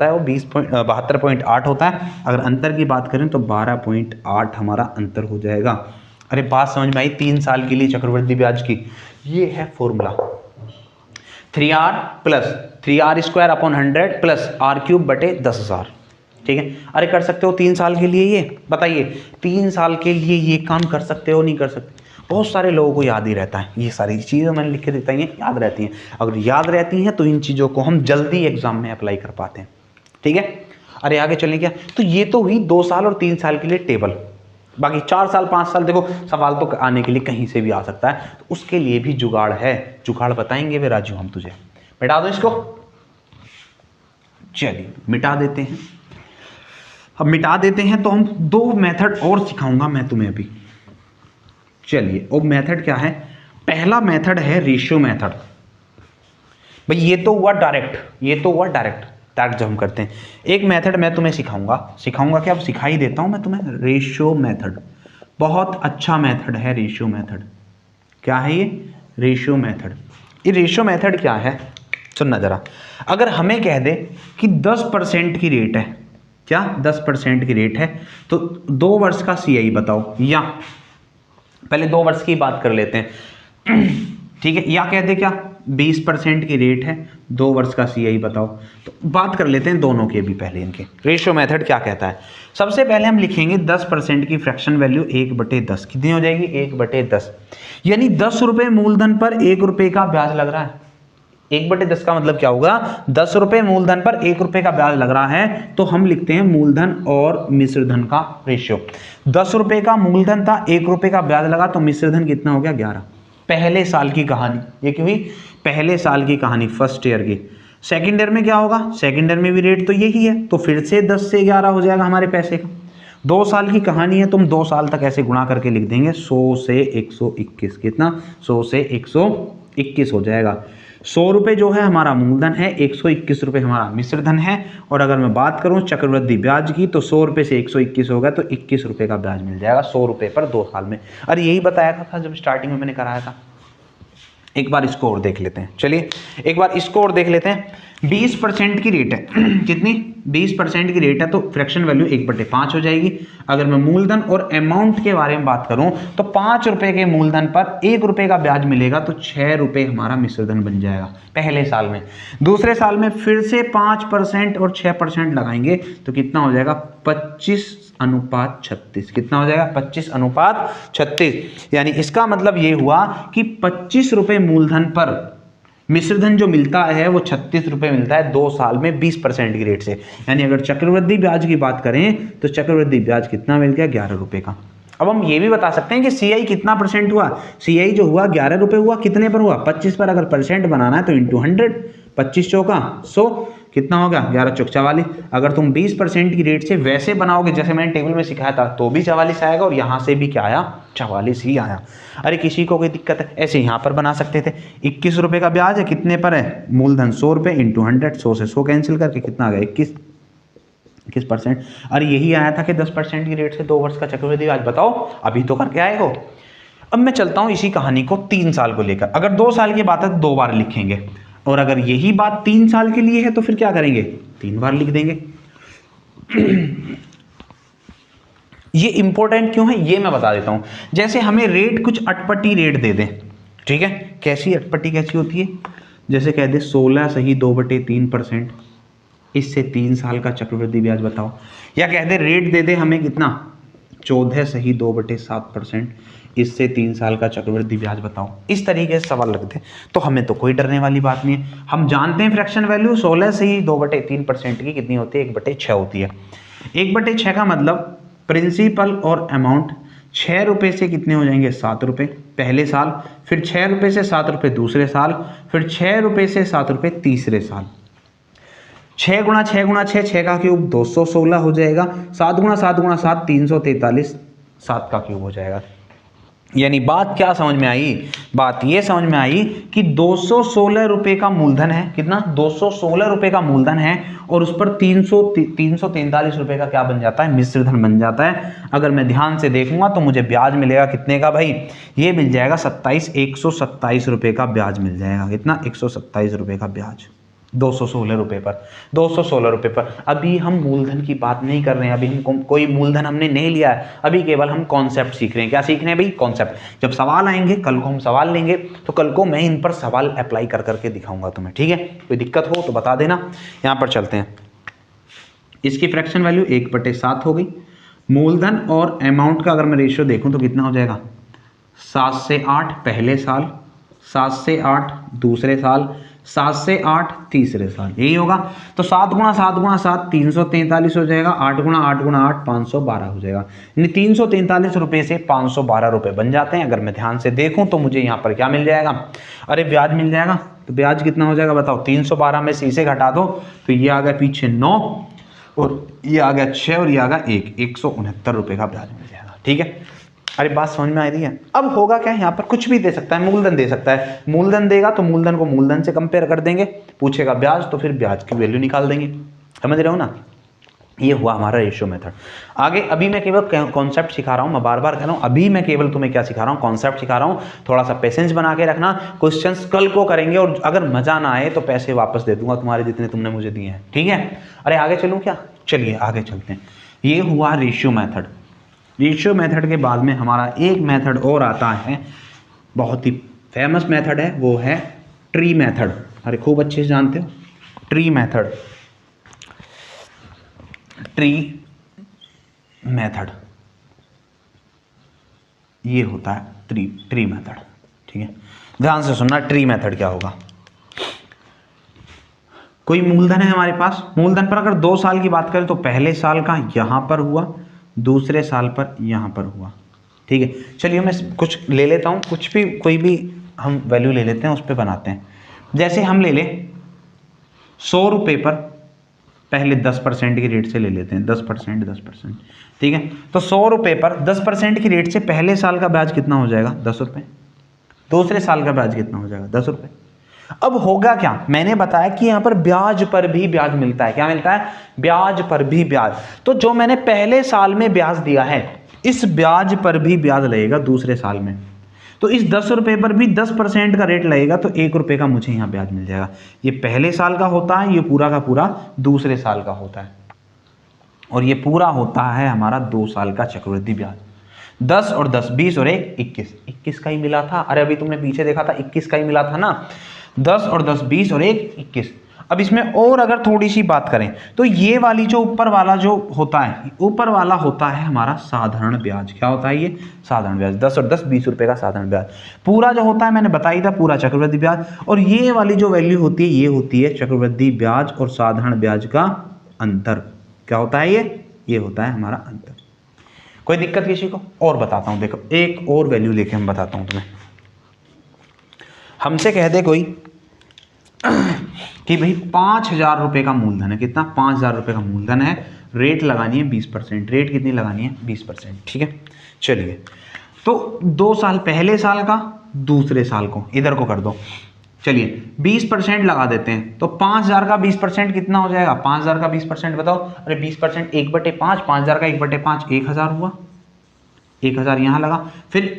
S1: है वो 72.8 होता है। अगर अंतर की बात करें तो 12.8 हमारा अंतर हो जाएगा। अरे बात समझ में आई? 3 साल के लिए चक्रवृद्धि ब्याज की ये है formula 3r plus 3r square upon 100 plus r cube बटे 10,000। ठीक है। अरे कर सकते हो 3 साल के लिए, ये बताइए 3 साल के लिए ये काम कर सकते हो नहीं कर सकते? बहुत सारे लोगों को याद ही रहता है, ये सारी चीज़ें मैंने लिख के देता है याद रहती हैं। अगर याद रहती हैं तो इन चीज़ों को हम जल्दी एग्जाम में अप्लाई कर पाते हैं। ठीक है। अरे आगे चलें क्या? तो ये तो हुई 2 साल और 3 साल के लिए टेबल। बाकी 4 साल 5 साल देखो सवाल तो आने के लिए कहीं से भी आ सकता है, तो उसके लिए भी जुगाड़ है। जुगाड़ बताएंगे वे राजू हम तुझे। मिटा दो इसको, चलिए मिटा देते हैं। अब मिटा देते हैं तो हम 2 मेथड और सिखाऊंगा मैं तुम्हें अभी। चलिए वो मेथड क्या है? पहला मेथड है रेशियो मेथड। भाई ये तो हुआ डायरेक्ट, डायरेक्ट जब हम करते हैं। एक मेथड मैं तुम्हें सिखाऊंगा क्या, अब सिखा ही देता हूं मैं तुम्हें। रेशियो मेथड बहुत अच्छा मेथड है। रेशियो मेथड क्या है? ये रेशियो मेथड। ये रेशियो मेथड क्या है सुनना जरा। अगर हमें कह दे कि 10% की रेट है, क्या 10% की रेट है, तो 2 वर्ष का CI बताओ, या पहले 2 वर्ष की बात कर लेते हैं। ठीक है। या कह दे क्या 20% की रेट है, 2 वर्ष का CI बताओ। तो बात कर लेते हैं दोनों के भी पहले। इनके रेशियो मेथड क्या कहता है? सबसे पहले हम लिखेंगे 10% की फ्रैक्शन वैल्यू 1/10 कितनी हो जाएगी 1/10, यानी 10 रुपए मूलधन पर 1 रुपए का ब्याज लग रहा है। 1/10 का मतलब क्या होगा? 10 रुपए मूलधन पर 1 रुपए का ब्याज लग रहा है, तो हम लिखते हैं मूलधन और मिश्र धन का रेशियो। 10 रुपए का मूलधन था, 1 रुपए का ब्याज लगा, तो मिश्र धन कितना हो गया 11। पहले साल की कहानी ये क्यों हुई? पहले साल की कहानी फर्स्ट ईयर की। सेकंड ईयर में क्या होगा? सेकंड ईयर में भी रेट तो यही है, तो फिर से 10 से 11 हो जाएगा हमारे पैसे का। 2 साल की कहानी है, तुम 2 साल तक ऐसे गुणा करके लिख देंगे 100 से 121। कितना? 100 से 121 हो जाएगा। 100 रुपये जो है हमारा मूलधन है, 121 रुपये हमारा मिश्र धन है। और अगर मैं बात करूं चक्रवृद्धि ब्याज की तो 100 रुपये से 121 होगा तो 21 रुपये का ब्याज मिल जाएगा 100 रुपये पर 2 साल में। अरे यही बताया था जब स्टार्टिंग में मैंने कराया था। एक बार इसको और देख लेते हैं। चलिए एक बार इसको और देख लेते हैं। 20% की रेट है कितनी? 20% की रेट है तो फ्रैक्शन वैल्यू 1/5 हो जाएगी। अगर मैं मूलधन और अमाउंट के बारे में बात करूं तो 5 रुपए के मूलधन पर 1 रुपए का ब्याज मिलेगा, तो 6 रुपए हमारा मिश्रधन बन जाएगा पहले साल में। दूसरे साल में फिर से 5% और 6% लगाएंगे तो कितना हो जाएगा 25:36। कितना हो जाएगा 25:36। यानी इसका मतलब ये हुआ कि 25 रुपए मूलधन पर मिश्र धन जो मिलता है वो 36 रुपये मिलता है 2 साल में 20% की रेट से। यानी अगर चक्रवृद्धि ब्याज की बात करें तो चक्रवृद्धि ब्याज कितना मिल गया, 11 रुपये का। अब हम ये भी बता सकते हैं कि CI कितना परसेंट हुआ, CI जो हुआ 11 रुपये हुआ, कितने पर हुआ, 25 पर। अगर परसेंट बनाना है तो इंटू 100, 25 चौका 100, कितना होगा 11 चौक 44। अगर तुम 20% की रेट से वैसे बनाओगे जैसे मैंने टेबल में सिखाया था तो भी 44 आएगा, और यहाँ से भी क्या आया, 44 ही आया। अरे किसी को कोई दिक्कत है, ऐसे यहाँ पर बना सकते थे। 21 रुपये का ब्याज है, कितने पर है, मूलधन 100 रुपये इंटू 100, 100 से 100 कैंसिल करके कितना आ गया 21%। अरे यही आया था कि 10% की रेट से 2 वर्ष का चक्रवृद्धि ब्याज। बताओ अभी तो करके आए हो। अब मैं चलता हूं इसी कहानी को 3 साल को लेकर। अगर 2 साल की बात है तो 2 बार लिखेंगे, और अगर यही बात 3 साल के लिए है तो फिर क्या करेंगे, 3 बार लिख देंगे। ये इंपॉर्टेंट क्यों है ये मैं बता देता हूं। जैसे हमें रेट कुछ अटपटी रेट दे दें, ठीक है, कैसी अटपटी कैसी होती है, जैसे कह दे 16 सही 2/3%, इससे 3 साल का चक्रवृद्धि ब्याज बताओ। या कह दे रेट दे दे हमें कितना 14 सही 2/7%, इससे 3 साल का चक्रवृद्धि ब्याज बताओ। इस तरीके से सवाल रखते हैं तो हमें तो कोई डरने वाली बात नहीं है। हम जानते हैं फ्रैक्शन वैल्यू 16 सही 2/3% की कितनी होती है, 1/6 होती है। 1/6 का मतलब प्रिंसिपल और अमाउंट 6 रुपये से कितने हो जाएंगे, 7 रुपये पहले साल, फिर 6 रुपये से 7 रुपये दूसरे साल, फिर 6 रुपये से 7 रुपये तीसरे साल। 6 गुणा 6 गुणा 6, 6 का क्यूब 216 हो जाएगा। 7 गुणा 7 गुणा 7 343, 7 का क्यूब हो जाएगा। यानी बात क्या समझ में आई, बात ये समझ में आई कि 216 रुपये का मूलधन है, कितना 216 रुपये का मूलधन है, और उस पर 343 रुपये का क्या बन जाता है, मिश्र धन बन जाता है। अगर मैं ध्यान से देखूंगा तो मुझे ब्याज मिलेगा कितने का भाई, ये मिल जाएगा 127 रुपये का ब्याज मिल जाएगा। कितना, 127 रुपये का ब्याज 216 रुपये पर, 216 रुपये पर। अभी हम मूलधन की बात नहीं कर रहे हैं, अभी हम कोई मूलधन हमने नहीं लिया है, अभी केवल हम कॉन्सेप्ट सीख रहे हैं। क्या सीख रहे हैं भाई, कॉन्सेप्ट। जब सवाल आएंगे कल को हम सवाल लेंगे तो कल को मैं इन पर सवाल अप्लाई कर करके दिखाऊंगा तुम्हें, ठीक है। कोई दिक्कत हो तो बता देना। यहाँ पर चलते हैं, इसकी फ्रैक्शन वैल्यू 1/7 हो गई। मूलधन और अमाउंट का अगर मैं रेशियो देखूँ तो कितना हो जाएगा, 7 से 8 पहले साल, 7 से 8 दूसरे साल, 7 से 8 तीसरे साल, यही होगा। तो 7 गुणा 7 गुणा 7 343 हो जाएगा, 8 गुणा 8 गुणा 8 512 हो जाएगा। यानी 343 रुपये से 512 रुपये बन जाते हैं। अगर मैं ध्यान से देखूं तो मुझे यहाँ पर क्या मिल जाएगा, अरे ब्याज मिल जाएगा। तो ब्याज कितना हो जाएगा बताओ, 312 में से इसे घटा दो तो ये आ गया पीछे 9, और ये आ गया 6, और ये आ गया 169 रुपये का ब्याज मिल जाएगा, ठीक है। अरे बात समझ में आ रही है। अब होगा क्या, यहाँ पर कुछ भी दे सकता है, मूलधन दे सकता है। मूलधन देगा तो मूलधन को मूलधन से कंपेयर कर देंगे, पूछेगा ब्याज तो फिर ब्याज की वैल्यू निकाल देंगे। समझ रहे हो ना, ये हुआ हमारा रेशियो मेथड। आगे अभी मैं केवल कॉन्सेप्ट सिखा रहा हूँ, मैं बार बार कह रहा हूँ, अभी मैं केवल तुम्हें क्या सिखा रहा हूँ, कॉन्सेप्ट सिखा रहा हूँ। थोड़ा सा पेशेंस बना के रखना, क्वेश्चंस कल को करेंगे, और अगर मजा ना आए तो पैसे वापस दे दूंगा तुम्हारे जितने तुमने मुझे दिए हैं, ठीक है। अरे आगे चलूँ क्या, चलिए आगे चलते हैं। ये हुआ रेशियो मेथड। रेशियो मेथड के बाद में हमारा एक मेथड और आता है, बहुत ही फेमस मेथड है, वो है ट्री मेथड। अरे खूब अच्छे से जानते हो ट्री मेथड। ट्री मेथड ये होता है ट्री मेथड, ठीक है। ध्यान से सुनना, ट्री मेथड क्या होगा। कोई मूलधन है हमारे पास, मूलधन पर अगर 2 साल की बात करें तो पहले साल का यहां पर हुआ, दूसरे साल पर यहां पर हुआ, ठीक है। चलिए मैं कुछ ले लेता हूं, कुछ भी कोई भी हम वैल्यू ले लेते हैं, उस पर बनाते हैं। जैसे हम ले लें 100 रुपये पर, पहले 10% की रेट से ले लेते हैं, 10%, ठीक है। तो 100 रुपये पर 10% की रेट से पहले साल का ब्याज कितना हो जाएगा, 10 रुपये। दूसरे साल का ब्याज कितना हो जाएगा, 10 रुपये। अब होगा क्या, मैंने बताया कि यहां पर ब्याज पर भी ब्याज मिलता है। क्या मिलता है, ब्याज पर भी ब्याज। तो जो मैंने पहले साल में ब्याज दिया है, इस ब्याज पर भी ब्याज लगेगा दूसरे साल में। तो इस 10 रुपये पर भी 10% का रेट लगेगा, तो 1 रुपये का मुझे यहाँ ब्याज मिल जाएगा। ये पहले साल का होता है, ये पूरा का पूरा दूसरे साल का होता है, और ये पूरा होता है हमारा 2 साल का चक्रवृद्धि ब्याज। 10 और 10 20 और 1 21 का ही मिला था। अरे अभी तुमने पीछे देखा था 21 का ही मिला था ना। 10 और 10 20 और 1 21। अब इसमें और अगर थोड़ी सी बात करें तो ये वाली जो ऊपर वाला जो होता है, ऊपर वाला होता है हमारा साधारण ब्याज। क्या होता है ये? साधारण ब्याज। 10 और 10 20 रुपए का साधारण ब्याज। पूरा जो होता है मैंने बताई था, पूरा चक्रवृद्धि ब्याज। और ये वाली जो वैल्यू होती है ये होती है चक्रवृद्धि ब्याज और साधारण ब्याज का अंतर। क्या होता है ये होता है हमारा अंतर। कोई दिक्कत किसी को? और बताता हूं, देखो एक और वैल्यू लेके हम बताता हूं तुम्हें। हमसे कह दे कोई कि भाई 5,000 रुपए का मूलधन है। कितना? 5,000 रुपए का मूलधन है, रेट लगानी है 20%। रेट कितनी लगानी है? 20%। ठीक है, चलिए तो 2 साल, पहले साल का, दूसरे साल को इधर को कर दो। चलिए 20% लगा देते हैं, तो 5,000 का 20% कितना हो जाएगा? 5,000 का 20% बताओ। अरे 20% 1/5, 5,000 का 1/5 1,000 हुआ। 1,000 यहाँ लगा, फिर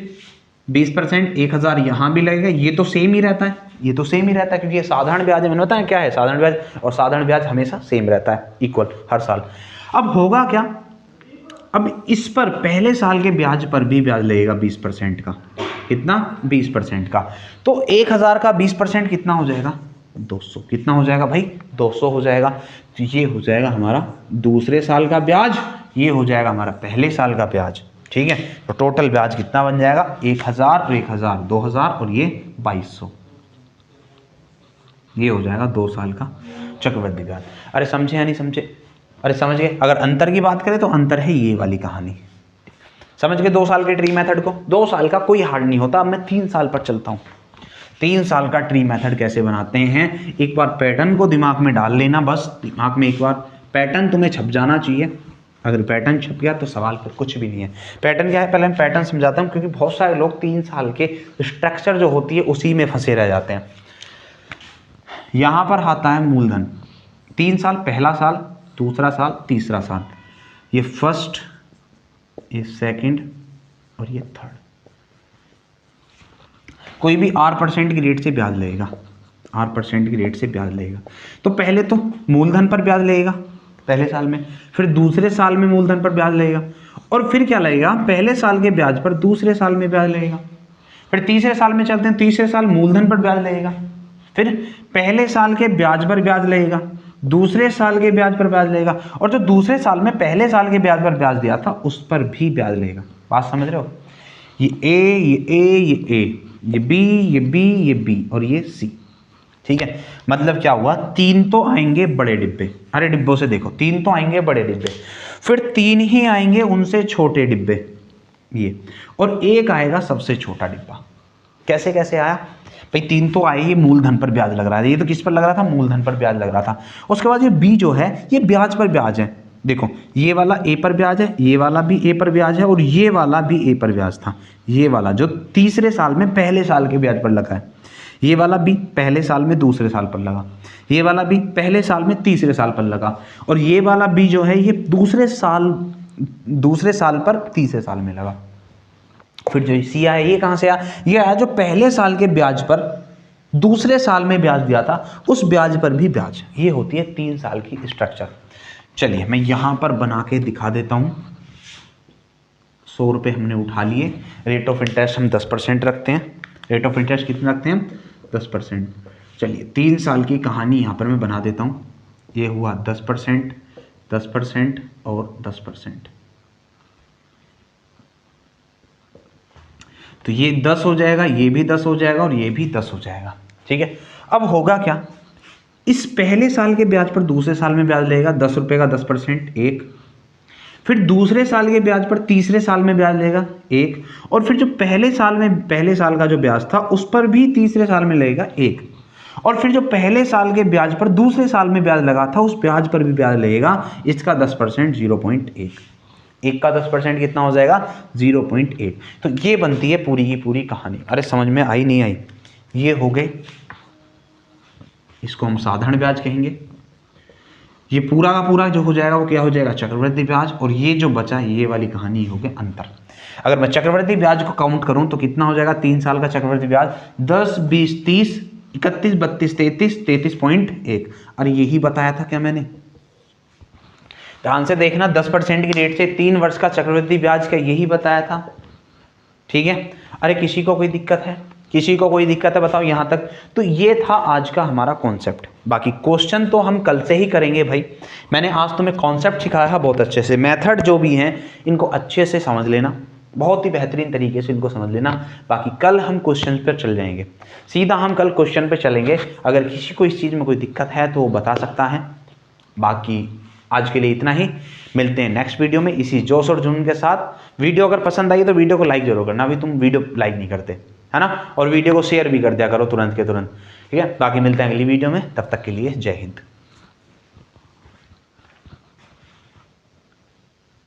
S1: 20% 1,000 यहाँ भी लगेगा। ये तो सेम ही रहता है, ये तो सेम ही रहता है क्योंकि ये साधारण ब्याज है। मैंने बताया क्या है साधारण ब्याज, और साधारण ब्याज हमेशा सेम रहता है, इक्वल हर साल। अब होगा क्या? अब इस पर पहले साल के ब्याज पर भी ब्याज लगेगा 20% का। कितना? 20% का। तो 1,000 का 20% कितना हो जाएगा? 200। कितना हो जाएगा भाई? 200 हो जाएगा। तो ये हो जाएगा हमारा दूसरे साल का ब्याज, ये हो जाएगा हमारा पहले साल का ब्याज। ठीक है, तो टोटल ब्याज कितना बन जाएगा? 1,000 और 1,000 2,000 और ये 2,200। ये हो जाएगा 2 साल का चक्रवृद्धि ब्याज। अरे समझे या नहीं समझे? अरे समझ गए? अगर अंतर की बात करें तो अंतर है ये वाली कहानी। समझ गए 2 साल के ट्री मेथड को? 2 साल का कोई हार्ड नहीं होता। अब मैं 3 साल पर चलता हूँ। 3 साल का ट्री मेथड कैसे बनाते हैं, एक बार पैटर्न को दिमाग में डाल लेना। बस दिमाग में एक बार पैटर्न तुम्हें छप जाना चाहिए। अगर पैटर्न छप गया तो सवाल फिर कुछ भी नहीं है। पैटर्न क्या है, पहले मैं पैटर्न समझाता हूँ, क्योंकि बहुत सारे लोग 3 साल के स्ट्रक्चर जो होती है उसी में फंसे रह जाते हैं। यहाँ पर आता है मूलधन। 3 साल, पहला साल, दूसरा साल, तीसरा साल। ये फर्स्ट, ये सेकंड और ये थर्ड। कोई भी R% की रेट से ब्याज लगेगा, R% की रेट से ब्याज लगेगा। तो पहले तो मूलधन पर ब्याज लगेगा पहले साल में, फिर दूसरे साल में मूलधन पर ब्याज लगेगा, और फिर क्या लगेगा? पहले साल के ब्याज पर दूसरे साल में ब्याज लगेगा। फिर तीसरे साल में चलते हैं, तीसरे साल मूलधन पर ब्याज लगेगा, फिर पहले साल के ब्याज पर ब्याज लगेगा, दूसरे साल के ब्याज पर ब्याज लगेगा, और जो दूसरे साल में पहले साल के ब्याज पर ब्याज दिया था उस पर भी ब्याज लगेगा। बात समझ रहे हो? ये ए, ये ए, ये ए, ये बी, ये बी, ये बी और ये सी। ठीक है, मतलब क्या हुआ? 3 तो आएंगे बड़े डिब्बे। अरे डिब्बों से देखो, 3 तो आएंगे बड़े डिब्बे, फिर 3 ही आएंगे उनसे छोटे डिब्बे ये, और एक आएगा सबसे छोटा डिब्बा। कैसे कैसे आया भाई? 3 तो आए, ये मूलधन पर ब्याज लग रहा है। ये तो किस पर लग रहा था? मूलधन पर ब्याज लग रहा था। उसके बाद ये बी जो है ये ब्याज पर ब्याज है। देखो ये वाला ए पर ब्याज है, ये वाला भी ए पर ब्याज है, और ये वाला भी ए पर ब्याज था। ये वाला जो तीसरे साल में पहले साल के ब्याज पर लगा है, ये वाला भी पहले साल में दूसरे साल पर लगा, ये वाला भी पहले साल में तीसरे साल पर लगा, और ये वाला भी जो है ये दूसरे साल पर तीसरे साल में लगा। फिर जो सी आया, ये कहाँ से आया? ये आया जो पहले साल के ब्याज पर दूसरे साल में ब्याज दिया था उस ब्याज पर भी ब्याज। ये होती है 3 साल की स्ट्रक्चर। चलिए मैं यहां पर बना के दिखा देता हूं। 100 रुपये हमने उठा लिए। रेट ऑफ इंटरेस्ट हम 10% रखते हैं। रेट ऑफ इंटरेस्ट कितना रखते हैं हम? 10%। चलिए 3 साल की कहानी यहाँ पर मैं बना देता हूँ। ये हुआ 10%, 10% और 10%। तो ये 10 हो जाएगा, ये भी 10 हो जाएगा और ये भी 10 हो जाएगा। ठीक है, अब होगा क्या? इस पहले साल के ब्याज पर दूसरे साल में ब्याज लगेगा 10 रुपये का 10% एक, फिर दूसरे साल के ब्याज पर तीसरे साल में ब्याज लगेगा एक, और फिर जो पहले साल का जो ब्याज था उस पर भी तीसरे साल में लगेगा एक, और फिर जो पहले साल के ब्याज पर दूसरे साल में ब्याज लगा था उस ब्याज पर भी ब्याज लगेगा। इसका 10% 0.1, एक का 10% कितना हो जाएगा? 0.8। तो ये बनती है पूरी की पूरी कहानी। अरे समझ में आई नहीं आई? ये हो गए, इसको हम साधारण ब्याज कहेंगे। ये पूरा का पूरा जो हो जाएगा वो क्या हो जाएगा? चक्रवृद्धि ब्याज। और ये जो बचा ये वाली कहानी हो गई अंतर। अगर मैं चक्रवृद्धि ब्याज को काउंट करूं तो कितना हो जाएगा? 3 साल का चक्रवृद्धि ब्याज 10, 20, 30, 31, 32, 33, 33.1। अरे यही बताया था क्या मैंने? ध्यान से देखना, 10% की रेट से 3 वर्ष का चक्रवृद्धि ब्याज का यही बताया था। ठीक है, अरे किसी को कोई दिक्कत है? किसी को कोई दिक्कत है बताओ यहाँ तक? तो ये था आज का हमारा कॉन्सेप्ट। बाकी क्वेश्चन तो हम कल से ही करेंगे भाई। मैंने आज तुम्हें कॉन्सेप्ट सिखाया है बहुत अच्छे से, मेथड जो भी हैं इनको अच्छे से समझ लेना, बहुत ही बेहतरीन तरीके से इनको समझ लेना। बाकी कल हम क्वेश्चन पर चल जाएंगे, सीधा हम कल क्वेश्चन पर चलेंगे। अगर किसी को इस चीज़ में कोई दिक्कत है तो वो बता सकता है। बाकी आज के लिए इतना ही, मिलते हैं नेक्स्ट वीडियो में इसी जोश और जुनून के साथ। वीडियो अगर पसंद आई तो वीडियो को लाइक जरूर करना, अभी तुम वीडियो लाइक नहीं करते है ना, और वीडियो को शेयर भी कर दिया करो तुरंत के तुरंत, ठीक है। बाकी मिलते हैं अगली वीडियो में, तब तक के लिए जय हिंद।